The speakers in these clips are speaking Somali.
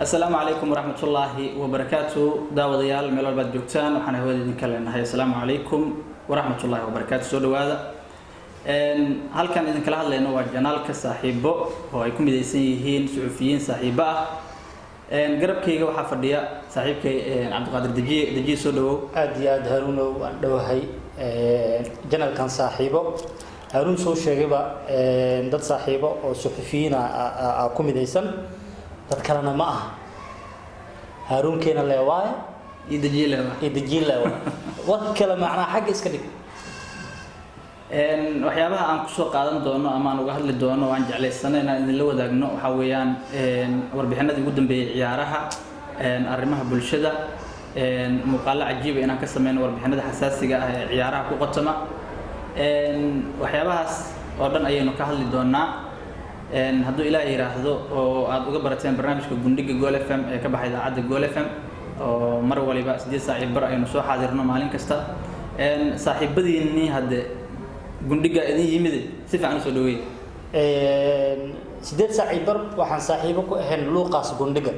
السلام عليكم ورحمة الله وبركاته داود يال ميلول باد جوجتان وحنا هو idin kale nahay السلام عليكم ورحمة الله وبركاته soo dhawaada halkan idin kala hadlayno waa janaalka saaxiibo oo ay ku mideysan yihiin suxufiyiin saaxiibo ah garabkayga waxa fadhiya saaxiibkay Cabdiqaadir Dajiye soo dhawow aad iyo aad Haruuno waan dhawahay janaalkan saaxiibo Haruun soo sheegayba dad saaxiibo oo suxufiyiin ah ku mideysan dad kalena ma aha Haruun keena leewaay Dajiye leewaay wad kala macna xaq iska dhig waxyaabaha aan ku soo qaadan doono ama aan uga hadli doono waan jeclaysanay inaan idin la wadaagno waxa weeyaan warbixinadii ugu dambeeyay ciyaaraha arrimaha bulshada muuqaal cajiib inaan ka sameeyno warbixinada xasaasiga ah ee ciyaaraha ku qotoma waxyaabahaas oo dhan ayaynu ka hadli doonaa hadduu ilaahay yiraahdo oo aad uga barateen barnaamijka gundhiga Gool FM ee ka baxay idaacadda Gool FM oo mar waliba 8 saac bar aynu soo xaadirno maalin kasta saaxiibadiinni hadde gundhiga idin yimid si fiican soo dhaweey 8 saac bar waxaan saaxiibo ku ahayn luuqaas gundhiga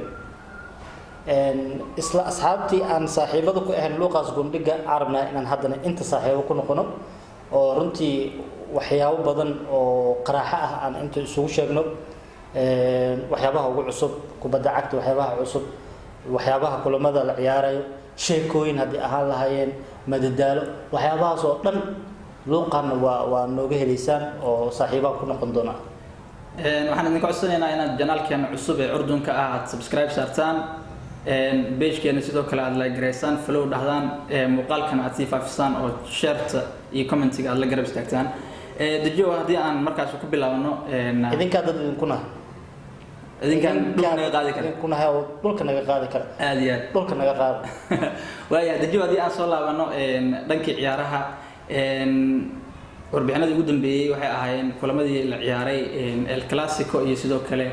isla asxaabtii aan saaxiibada ku ahayn luuqaas gundhiga arabna inaan haddana inta saaxiibo ku noqono oo runtii waxyaabo badan oo qaraaxa ah aan inta isugu sheegno waxyaabaha ugu cusub kubadda cagta waxyaabaha cusub waxyaabaha kulamada la ciyaarayo sheekooyin hadii ahaan lahaayeen madadaalo waxyaabahaas oo dhan luuqana waa nooga heleysaan oo saaxiibo ku noqon doona waxaan idin ka codsanaynaa inaad janaalkeena cusub ee urdunka ah aad subscribe saartaan page-keena sidoo kale aad like gareysaan follow dhahdaan muuqaalkan aad sii faafisaan oo share iyo comment-iga aad la garab istaagtaan dajiyo hadii aan markaas ku bilaabno idinka dad idin kuna idinkan naga qaadi kara kuna hayo dhulka naga qaadi kara aad iyo dhulka naga qaad waaya dajiyo hadii aan soo laabano dhankii ciyaaraha warbixinadii ugu dambeeyay waxay ahaayeen kulamadii la ciyaaray El Clasico iyo sidoo kale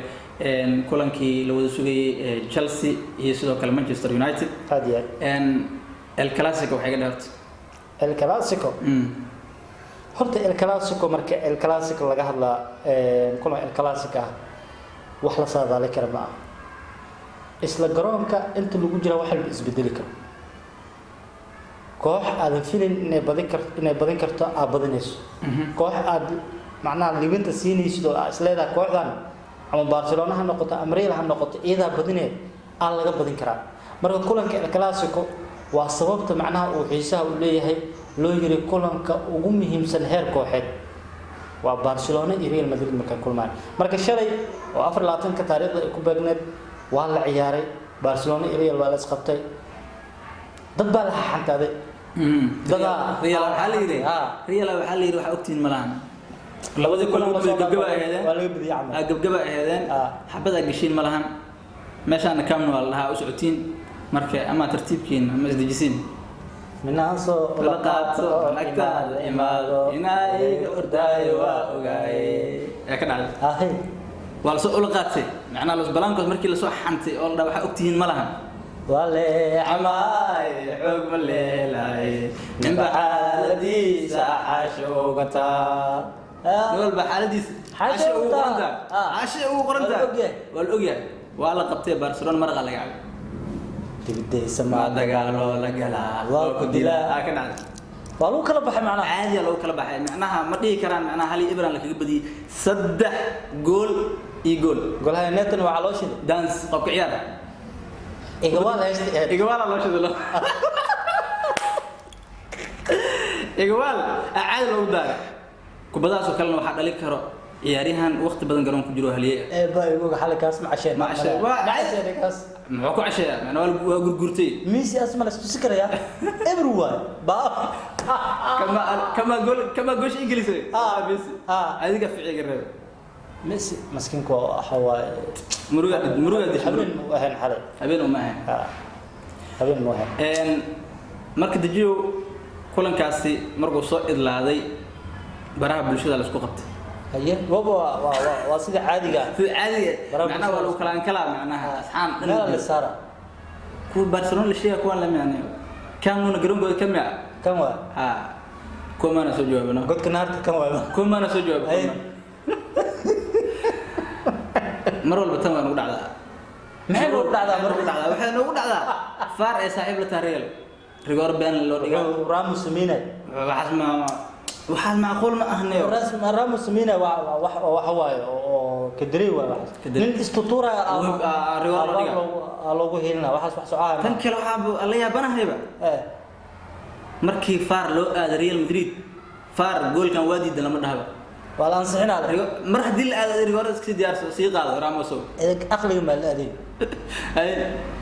kulankii la wada sugayay Chelsea iyo sidoo kale Manchester United hadiya El Clasico waxay ka dhaartay El Clasico horta El Clasico marka El Clasico laga hadla kulan El Clasico wax la saadaali kara ma isla garoonka inta lagu jira wax la isbedeli karo koox aad filin inay badin karto aad badinayso koox aad macnaha libinta siinayso isleedahay kooxdan ama Barcelona ha noqoto ama Real ha noqoto iyada badineed aan laga badin karaa marka kulanka El Clasico waa sababta macnaha uu xiisaha u leeyahay loo yiri kulanka ugu muhiimsan heer kooxeed waa Barcelona iyo Real Madrid marka kulmaan marka shalay oo 24 ka taariikhda ay ku beegneed waa la ciyaaray Barcelona iyo Real waa la isqabtay dad baa la xantaaday Real waxa la yiri waxa ogtiin malahan labadii kulan gabgaba ahaydeen waa laga badiyay camal gabgaba ahaydeen xabada gashiin malahan meeshaan kaamno laha u socotiin marka ama tartiibkiin ama isdejisiin minaaso la qaato nagtaada imaado inay ordaayo waa ogaay ka dhacday wala soo ula qaatay macna los balankood markii la soo xantay oo la waxa ogtiin malahan wale amaay xoog ma leelay min baxaladiisa xashogata dol baxaladiisa xashogata wal ogyahay waa la qabtay Barcelona marqa laga cabay dibadda sama dagaalo la galaa waa ku dilaa ka dhacday waa loo kala baxay macnaha caadi loo kala baxay macnaha ma dhigi karaan macnaha hal ibran la kaga badiyay 3 gool iyo gool golaha netan waa loo shiday dance qofka ciyaar igawala loo shiday igawal caadi loo daaray kubadaas oo kalena waxa dhali karo ciyaarihan waqti badan garoon ku jiro haliye baa igu xalkaas ma casheen ma casheen muxuu ku casheeyaa macna waa gurgurtay Messi asma la isku sikaraya everyone ba kama gosh English Messi adiga ficiga reeb Messi maskinko hawaay muruga habeen wahan xalay habeen uma ahan habeen ma wahan marka dajiyo kulankaasi markuu soo idlaaday baraha bulshada la isku qabtay haye waa sida caadiga macnaha waa loo kala macnaha asxaan meel la saara ku Barcelona la sheegay kuwan la macnaha kaamuna garoonkooda kama kan waa kuma na soo jawaabno godka naarta kan waa kuma na soo jawaabno mar walba tan waan ugu dhacdaa maxay loo dhacdaa marka dhacdaa waxay noogu dhacdaa faar ee saaxiib la taariil rigoor been loo dhigaa Ramos Mina waxaas macquul ma ahne Ramos Mina wax waayo oo kadri waa nin istutura rigoor loo dhigaa loogu helina waxaas wax socoha tan kale waxa la yaabanahayba markii faar loo aaday Real Madrid faar goolkan waa diidan lama dhahaba waa la ansixinaa mar hadii la aaday rigoor iska diyaarso sii qaado Ramos aqliga ma la aaday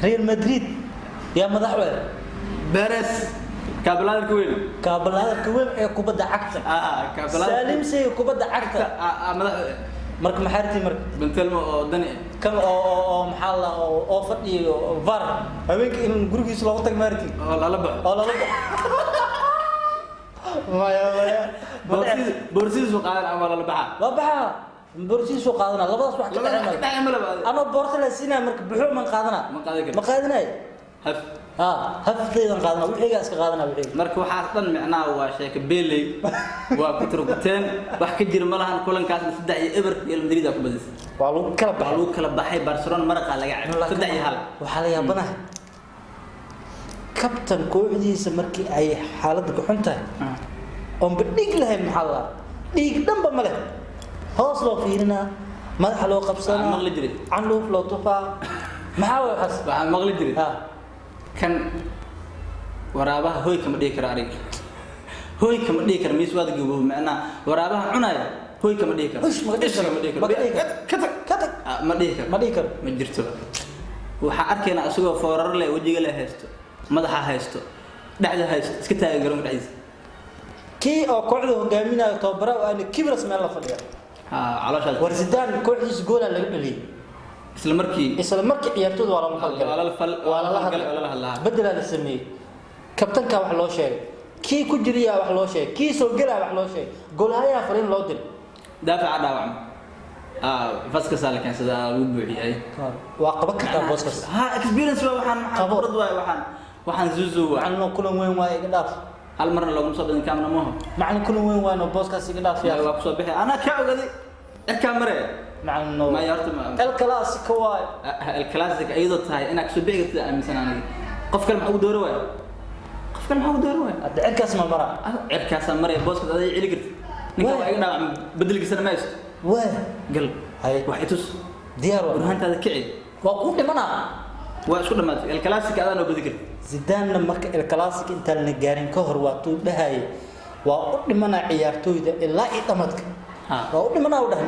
Real Madrid يا مدحوه باريس كابلاد كوين ee kubadda cagta كابلاد سالم سي kubadda cagta مدح marka maxaarti marka bentelmo oo dani kan oo maxaa la oo fadhiyo var habeenka in gurigiisa loogu tag maarti oo la laba maya borsiisu qaadan ama la baxa borsiisu qaadana labadaas wax ka dhaxay ama borta la siinaa marka buxuu man qaadana ma qaadanay hafteedan qaadana wixiga iska qaadana wixiga marka waxa dhan macnaa waa sheeka beelay waa ku turkuteen wax ka jir malahan kulankaas 3 iyo eber Real Madrid ku badis waa lagu kala baxay Barcelona maraqa laga cabay 3 iyo hal waxa la yaabanahay kabtan kooxdiisa markii ay xaaladda ku xuntahay oo badhig lahayn maxaa la dhiig dhanba ma leh hoos loo fiirina madaxa loo qabsanaa maqli jiray canluuf loo tufaa maxaa way xas waxaan maqli jiray kan waraabaha hooy kama dhigi kara arig hooy kama dhigi kara miis waad gabo macnaa waraabaha cunaya hooy kama dhigi kara ma dhigi kara ma dhigi kara ma jirto waxa arkayna asagoo foorar leh wajiga leh haysto madaxa haysto dhaxda haysto iska taagan garoonka dhexdiisa kii oo kooxda hogaaminayo tababara oo aan kibras meel la fadhiyo calooshaas warsidaan kooxdiisa gool laga dhaliyay isla markii ciyaartooydu waa la hadlay bedel la sameeyay kabtanka wax loo sheegay kii ku jiriya wax loo sheegay kii soo galay wax loo sheegay goolhayaha fariin loo diray daafaca dhaawacma faska salakan sida uu buuxiyay waa qaban kartaa booskas experience waxaan khibrad waxaan zuzu waxaan kulan weyn waa iga dhaaf hal marna lagu soo dhigin kaamna maaha macna kulan weyn waa booskas iga dhaaf yaa waa soo bixi ana ka ogaday kaamare macna ma yarta el clasico waa el clasico ayadoo tahay inaad soo bixi kartid aaminsan aniga qof kale maxuu dooro waay cirkaas ma mara cirkaas maray booskas aday cili kartid ninka waa iga dhaaf bedelkiisana ma haysto waa gal hay waxay tus diyaar waa burhantaada kici waa ku dhimana waa isku dhamaatay el clasico adan oo badi kartid Zidane marka el clasico inta la gaarin ka hor waa tuu dhahay waa u dhimana ciyaartooyda ilaa ay dhamadka waa u dhimana u dhahay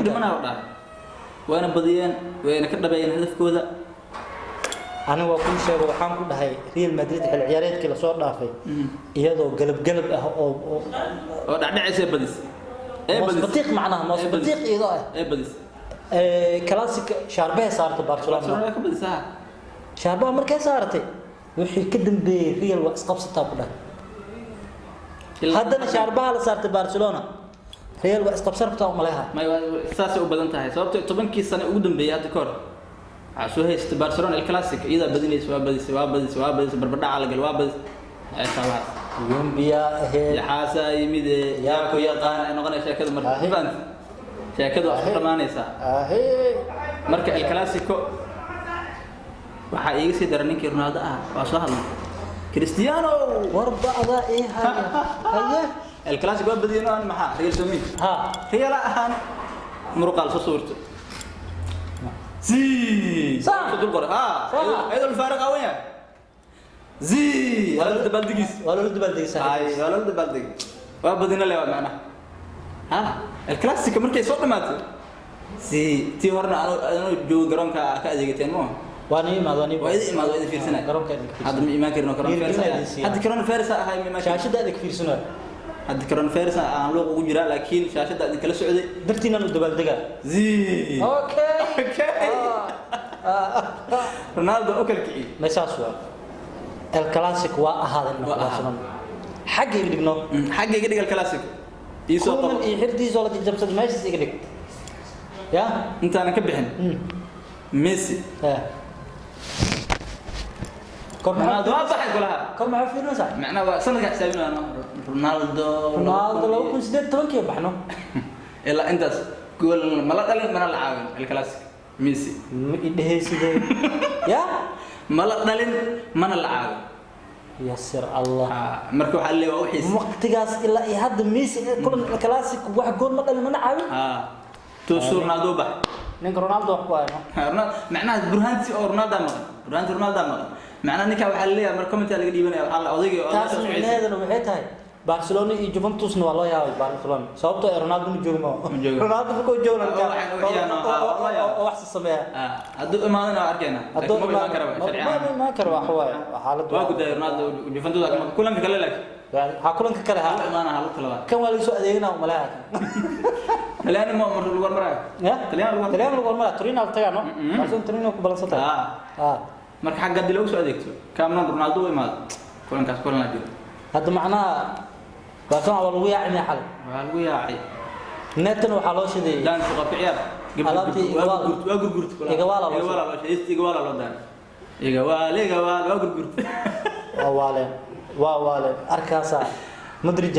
waana badiyeen wayna ka dhabeeyeen hadafkooda aniga waa ku sheego waxaan ku dhahay Real Madrid xil ciyaareedkii la soo dhaafay iyadoo galab ah oo dhacdhacaysa badis batiiq macnaha batiiq iyadoo ah badis classic sharbaha saarta Barcelona ka badisaa sharbaha markay saartay wixii ka dambeeyay Real waa isqabsataa ku dhahay haddana sharbaha la saartay Barcelona Real waa isqabsartaa uma leeyahay ma saas u badan tahay sababtoo 10kii sano ugu dambeeyay hadda kor soo haystay Barcelona el clasico iyada badinaysa waa badis barbadhaca la gal waa badis ay sabab Colombia ya xaasa yimid yaa ku yaqaan noqonay sheekada marka fahant sheekadu waa dhamaanaysa marka el clasico waxa iga sii daran ninkii Ronaldo waa soo hadlay Cristiano warba ada haya el clasico waa badiyeen aan maxaa Real Somi Real ahaan muruqal soo suurto زي صح تقول هذا الفارق وين زي ولا الدبلدقيس هاي ولا الدبلدقي وبدينا له معنا الكلاسيكو markay soo dhamaatay si tii horna aanu joog garoonka ka adeegateen mo waana imaado fiirsanay garoonka hadda ma imaan karno hadda karoon faris ahay ma shaashada adeeg fiirsanay hadda karoon faris aan loo ugu jiraa laakiin shaashada adeeg kala socday dartiina u dabaaldaga zii okay Ronaldo okalkii meeshaas waa el clasico waa ahaadan Barcelona xaqiiqi dhigno xaqiiqi dhig el clasico iisoo qabo iyo xirtiisoo la jabsad meeshaas iga dhig ya intaan ka bixin Messi Ronaldo waa baxay golaha kama fiirnaysa macna waa sanadka xisaabinayna Ronaldo loo kun 18 baxno ilaa intaas gool ma la dhalin mana la caawin el clasico ميسي idhehaysidee ya ملا دلين من العاب yasir allah marka waxa leeyahay wixii waqtigaas ilaa ay hadda Messi kulan classic wax gool ma dhalin mana caawin تو Ronaldo ba ninka Ronaldo wax ku hayno Ronaldo macnaha burhanti oo Ronaldo ma Ronaldo ma macnaha ninka waxa leeyahay marka comment laga dhiibanaya waxa la odayga oo taas micnaheedu waxay tahay Barcelona iyo Juventus waa loo yaabay Barcelona sababtoo ah Ronaldo ma joogo Ronaldo markuu joogo wax sameeya haduu imaadana arkayna haduu ma karo wax xaalad waa guday Ronaldo Juventus kulanka kale laakiin ha kulanka kale ha imaana hal talaba kan waa soo adeegna malaha talyaani ma mar lagu maraa ya talyaani lagu maraa Torino tagano Barcelona Torino ku balansatay marka xagga dil ugu soo adeegto kaamna Ronaldo imaad kulankaas kulan la jiro hadda macnaha Barcelona waa lagu yaacay xal waa lagu yaacay netan waxa loo shiday daan suuqa ciyaar waa gurgurtu igawala loo daan igawala waa gurgurtu waa waale arkaasa Madrid